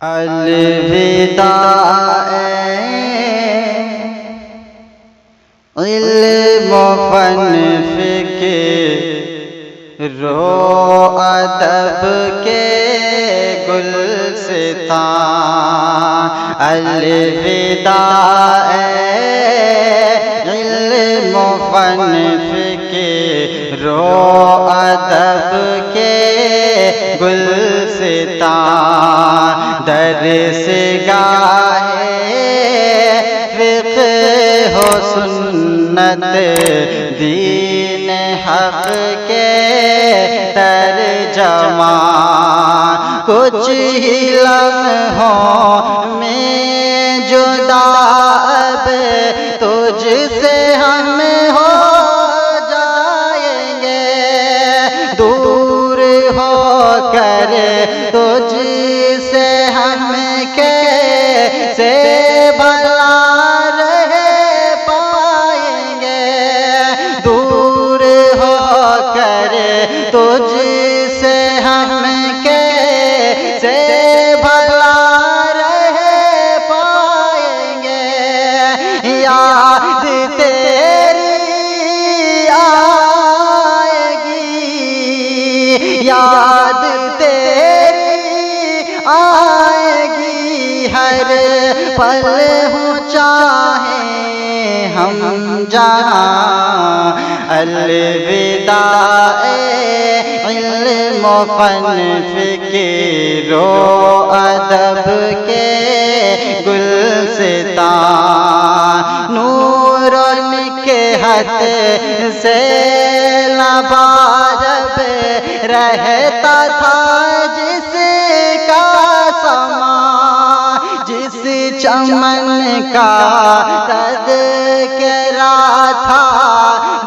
الوداع علم و فن فکر و ادب کے گلستان، الوداع علم و فن فکر و ادب کے گلستان، درس گاہ فقہ و سنت دین حق کے ترجمان، کچھ ہی لمحوں میں جدا اب تجھ سے ہم ہو جائیں گے، دور ہو کر تجھ سے ہم کیسے بھلا رہ پائیں گے، دور ہو کر تجھ سے ہم کیسے بھلا رہ پائیں گے، یاد تیری آئے گی، یاد تیری آئے گی ہر پل ہوں چاہیں ہم جہاں، الوداع علم و فن فکر و ادب کے گلستان، نور و نکہت سے لبارب رہتا تھا جس کا سما، جس چمن کا تذکرہ تھا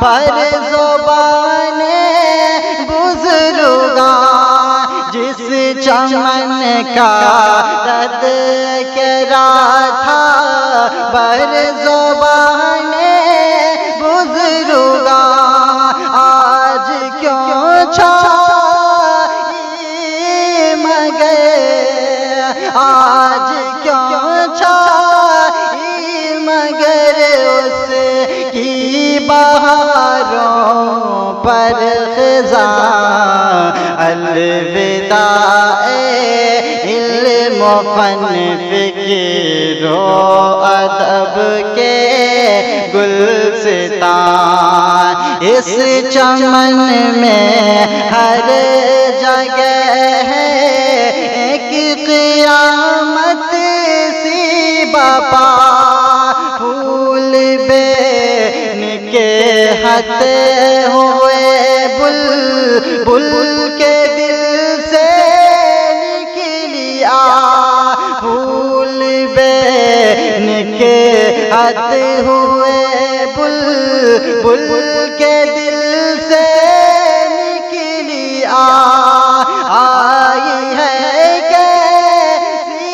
بر زبان بزرگاں، جس چمن کا تذکرہ تھا بر زبان بزرگاں، آج کیوں چھائی مگر، آج کیوں چھائی مگر اس کی بہاروں پر خزاں، الوداع علم و فن فکر و ادب کے گلستان، اس چمن میں ہر جگہ ہے ایک قیامت سی بپا، پھول بے نکہت ہوئے بلبل کے دل سے نکلیا، پھول بے نکہت ہوئے بلبل کے دل سے نکلیا، آئی ہے کیسی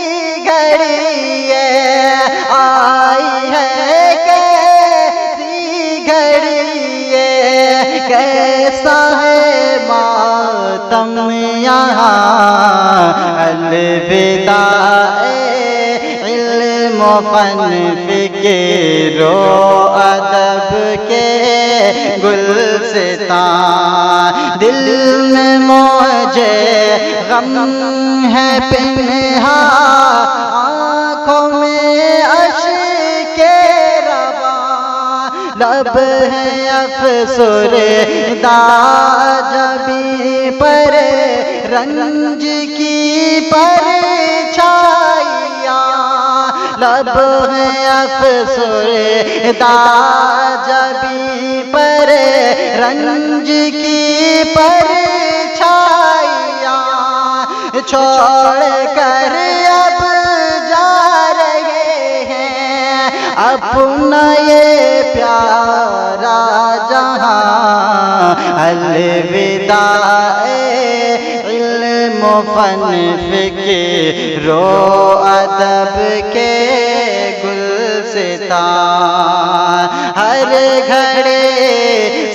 گھڑی ہے، آئی ہے کیسی گھڑی ہے، کیسا ہے ماتم یہاں، الوداع علم و فن فکر و ادب کے گلستان، دل میں مجھے غم ہے پنہاں، آنکھوں میں اشک رواں، لب ہے افسردہ جبیں پر رنج کی پرچھائیاں، لب ہے افسردہ جبیں پر رنج کی پرچھائیاں، چھوڑ کر اب جا رہے ہیں اپنا یہ پیارا جہاں، الوداع علم و فن فکر و ادب کے گلستان، ہر گھڑے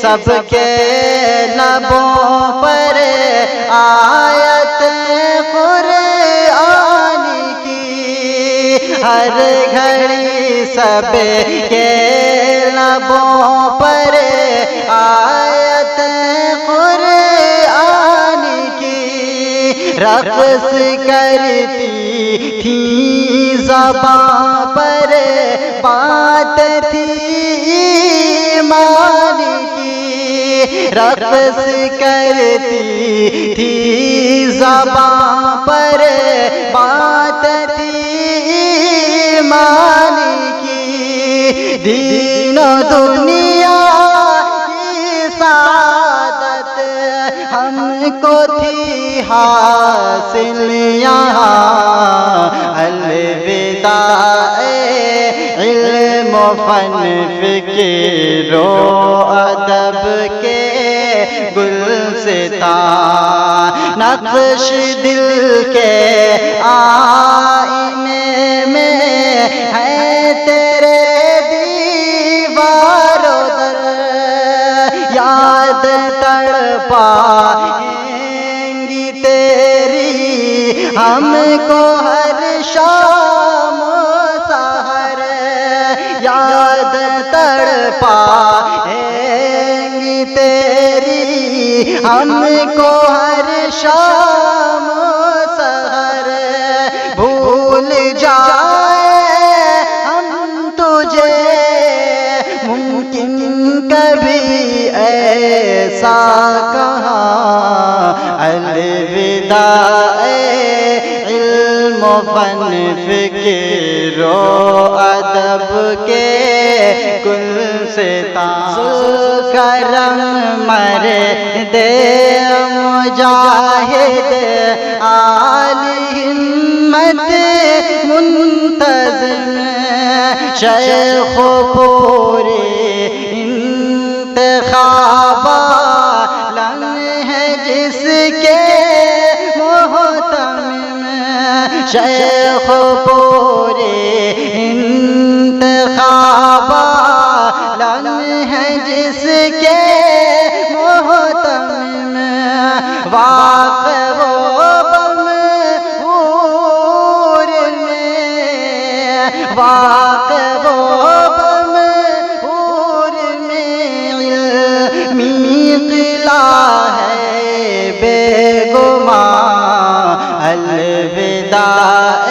سب کے لبوں پر آیت قرآن کی ہر گھڑی سب کے لبوں پر آیت قرآن کی رقص کرتی تھی زباں پر بات تھی ایمان کی رقص کرتی تھی زباں پر بات تھی ایمان کی دین و دنیا کی سعادت ہم کو تھی حاصل یہاں الوداع علم و فن فکر و ادب کے گلستان نقش دل کے آئینے میں ہے تیرے دیوار و در یاد تڑپائیں گی تیری ہم کو ہر شام و سحر یاد تڑپائیں گی تیری ہم کو ہر شام و سحر بھول جائے ہم تجھے ممکن کبھی ایسا کہاں الوداع علم و فن فکر و ادب کے گلستان کرم مرد مجاہد عالی ہمت منتظم شیخ و پورے انتخابات ہے جس کے محتمم شیخ و پورے انتخابات ہے جس کے محتمم واقع وہ بمحور میں واقع وہ بمحور میں علمی قلعہ ہے بے گمان الوداع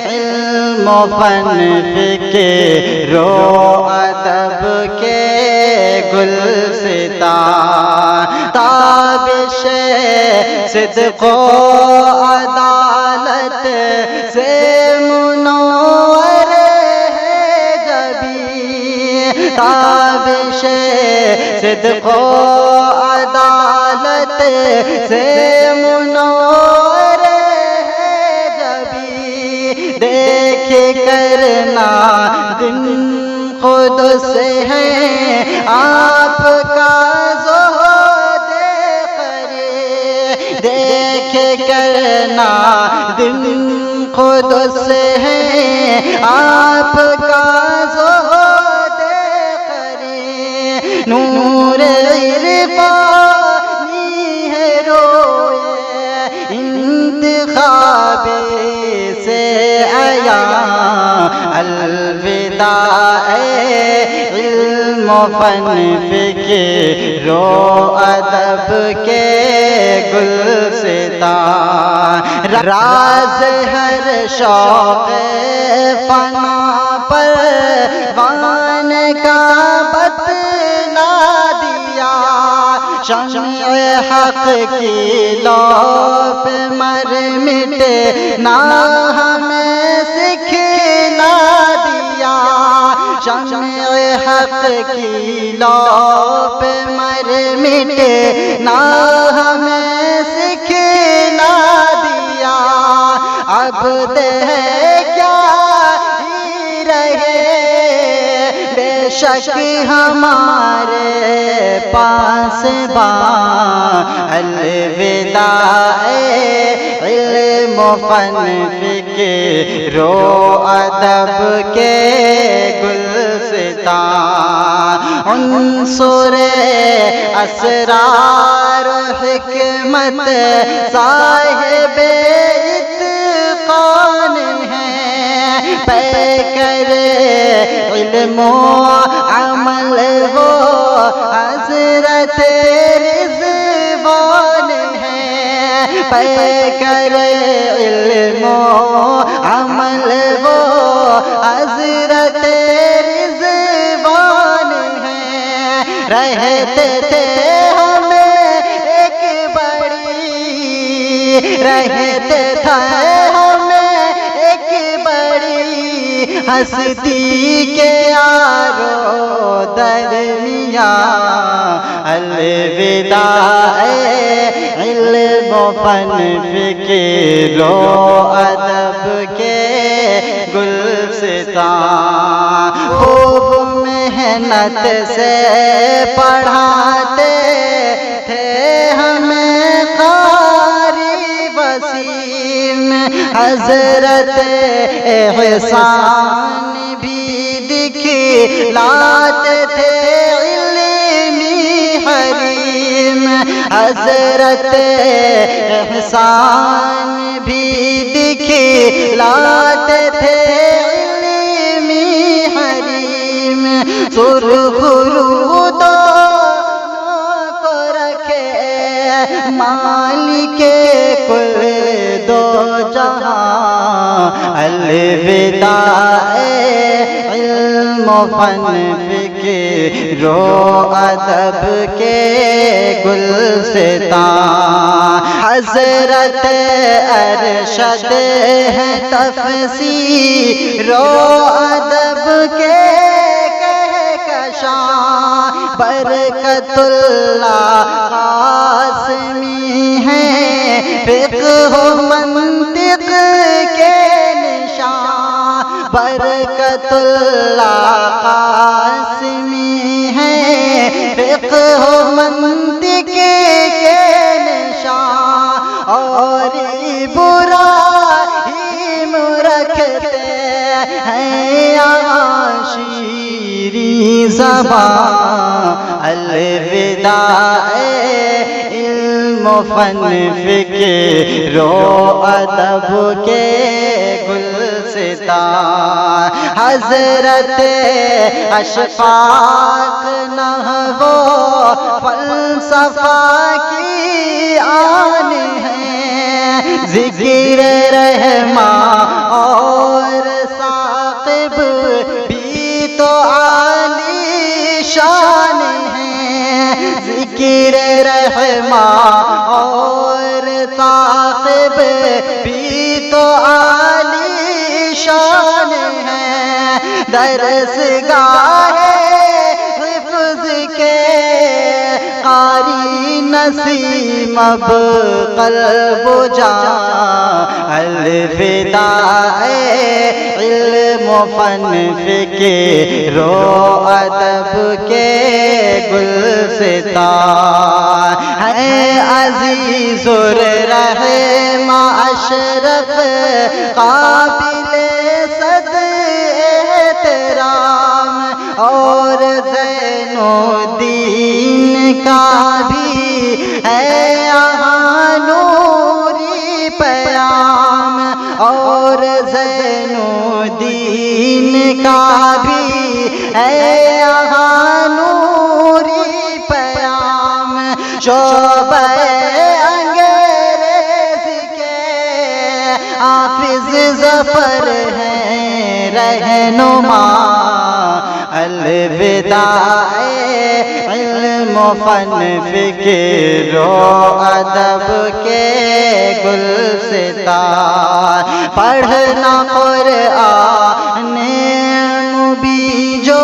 علم و فن فکر و ادب کے گلستان تابش صدق و عدالت سے منور ہے جبیں تابش صدق و عدالت سے منور ہے جبیں دیکھ کرنا دن خود سے ہے آپ کا زہد قریب دیکھ کرنا دن خود سے ہے آپ کا زہد قریب نور عرفانی ہے روئے انتخاب سے عیاں الوداع علم و فن فکر و ادب کے گلستان راز ہر شوق فنا پر وان کا بتلا دیا شمع حق کی لو پہ مر مٹے نہ ہمیں سکھلا دیا شمع حق کی لو پہ مر مٹے نہ ہمیں سکھلا دیا اب دے کیا ہی رہے بے شک ہمارے پاس الوداع علم و فن فکر و ادب کے گلستان عنصر اسرار و حکمت صاحب اتقان ہے پے کرے علم و عمل وہ حضرت رضوان ہے، پے کرے علم و عمل وہ حضرت رضوان ہے، رہتے تھے ہمیں ایک بڑی، رہتے تھے ہمیں ایک بڑی ہستی کے یارو درمیان، الوداع علم و فن فکر و ادب کے گلستان، خوب محنت سے پڑھاتے تھے ہمیں قاری وسیم، حضرت احسان بھی دکھلاتے تھے علمی حریم، حضرت احسان بھی دکھلاتے تھے علمی حریم، سرخ رو دونوں کو رکھے مالک کل دو جہاں، الوداع علم و فن فکر و ادب کے گلستان، حضرت ارشد ہے تفسیر و ادب کے کہکشاں، برکت اللہ قاسمی ہے فقہ و منطق کے نشان، برکت اللہ قاسمی ہے فقہ و منطق کے نشان، اور ابراہیم رکھتے ہیں یہاں شیریں زبان، الوداع علم و فن فکر و ادب کے گلستان، حضرت اشفاق نحو فلسفہ کی آن ہے، ذکر رحماں اور ثاقب بھی تو عالی شان ہے، ذکر رحماں اور ثاقب بھی تو عالی شان ہے، درس گاہ حفظ کے قاری نسیم اب قلب و جان، الوداع علم و فن فکر و ادب کے گلستان، ہے عزیز الرحمہ اشرف قابل صد احترام، اور زین الدین کا بھی ہے یہاں نوری پیام، اور زین الدین کا بھی ہے یہاں نوری پیام، شعبہ انگریز کے حافظ ظفر ہیں رہنما، الوداع علم و فن فکر و ادب کے گلستان، پڑھنا قرآن بھی جو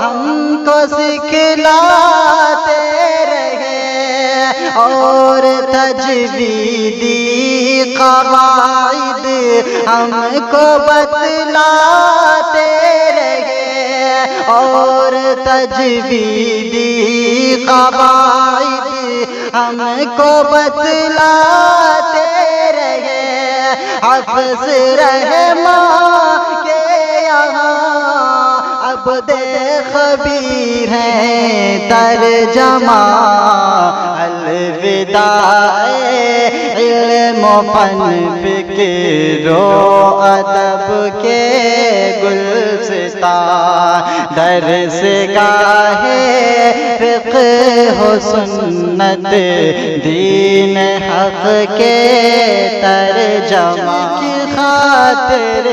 ہم کو سکھلاتے رہے، اور تجویدی قواعد ہم کو بتلاتے رہے، اور تجویدی قواعد ہم کو بتلاتے رہے، حفظ رحماں کے یہاں عبد خبیر ہیں ترجمہ، الوداع علم و فن فکر و ادب کے گلستان، درس گاہ فقہ و سنت دین حق کے ترجمہ کی خاطر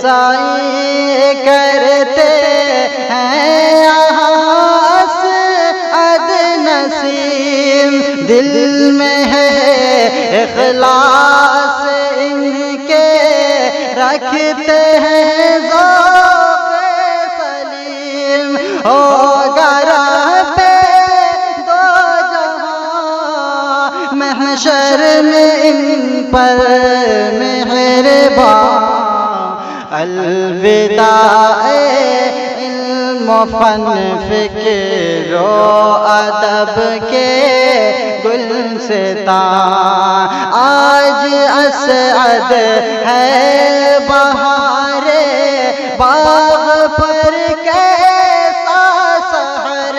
سعی کرتے ہیں اسعد نسیم، دل میں ہے اخلاص ان کے، رکھتے ہیں ذوق سلیم، ہوگا راہ پہ دو جہاں، محشر میں ان پر مہربان۔ الوداع علم و فن فکر و ادب کے گلستان، آج اسعد ہے بہار باغ پر کیسا سحر،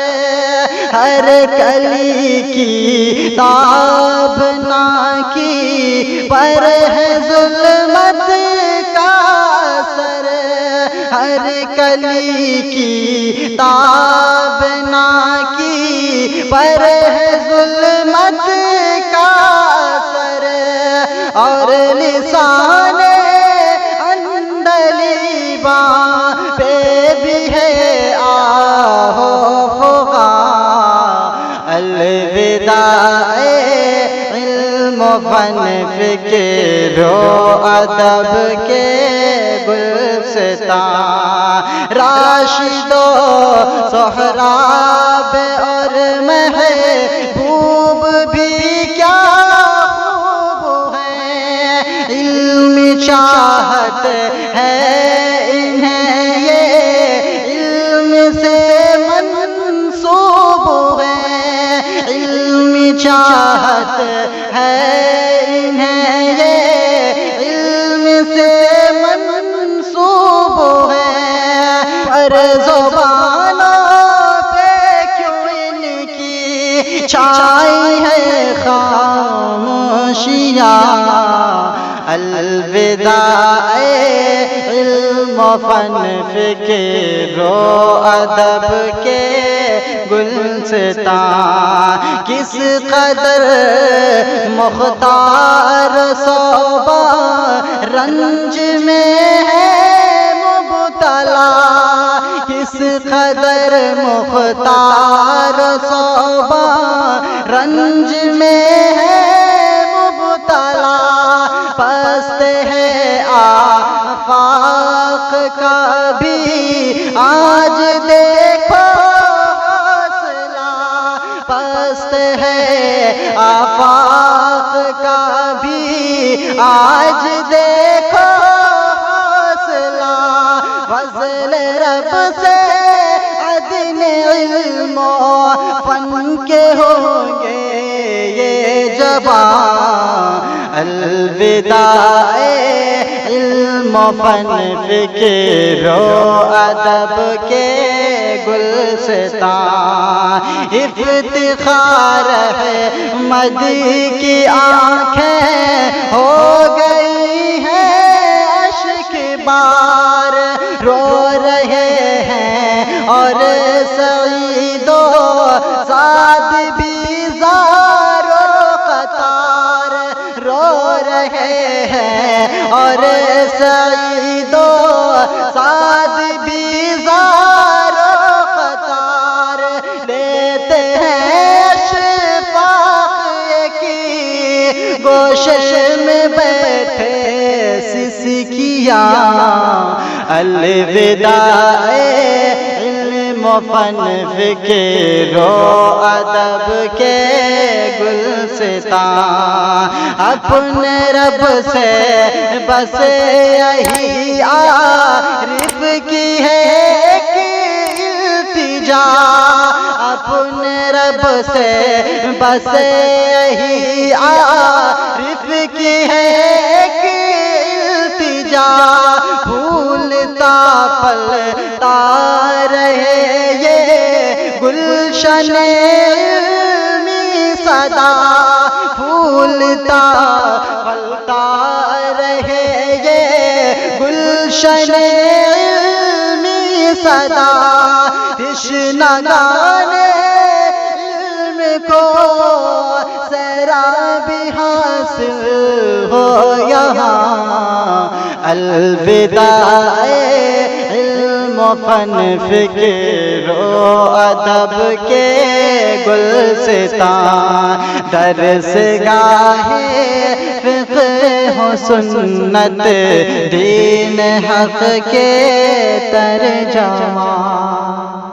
ہر کلی کی تابنا کی پر ہے ظلمت کا اثر، ہر کلی کی تابنا کی پر ہے ظلمت کا اثر، اور لسان عندلیباں پہ بھی ہے آہ و فغان۔ الوداع علم و فن فکر و ادب کے گلستان، راشد و سہراب اور محبوب بھی کیا خوب ہیں، علم چاہت ہے انہیں یہ علم سے منسوب ہیں، علم چاہت ہے انہیں یہ علم سے منسوب ہیں، پر زبانوں پہ کیوں ان کی چھائی ہے خاموشیاں۔ الوداع علم و فن فکر و ادب کے گلستان، کس قدر مختار صوبہ رنج میں ہے مبتلا، کس قدر مختار صوبہ رنج میں ہے مبتلا، پست ہے آفاق کا بھی آج دیکھو حوصلہ، پست ہے آفاق کا بھی آج دیکھو حوصلہ، فضل رب سے عدن علم و فن کے ہوں گے یہ جوان۔ الوداع علم و فن فکر و ادب کے گلستان، افتخار ہے مدی کی آنکھیں ہو گئی ہیں اشک بار، رو رہے ہیں اور سعید و سعد بھی زار و قطار، رو رہے ہیں اور سعید و سعد بھی زار و قطار، لیتے ہیں اشفاق کی گوشش میں بیٹھے سسکیاں۔ الوداع علم و فن فکر و ادب کے گلستان، اپنے رب سے بس یہی عارف کی ہے ایک التجا، اپنے رب سے بس یہی عارف کی ہے ایک التجا، پھولتا پھلتا رہے یہ گلشن علمی صدا پھولتا پھلتا رہے یہ گلشن علمی صدا تشنگان علم کو سیرابی حاصل ہو یہاں الوداع علم و فن فکر و ادب کے گلستان درس گاہ فقہ و سنت دین حق کے ترجمان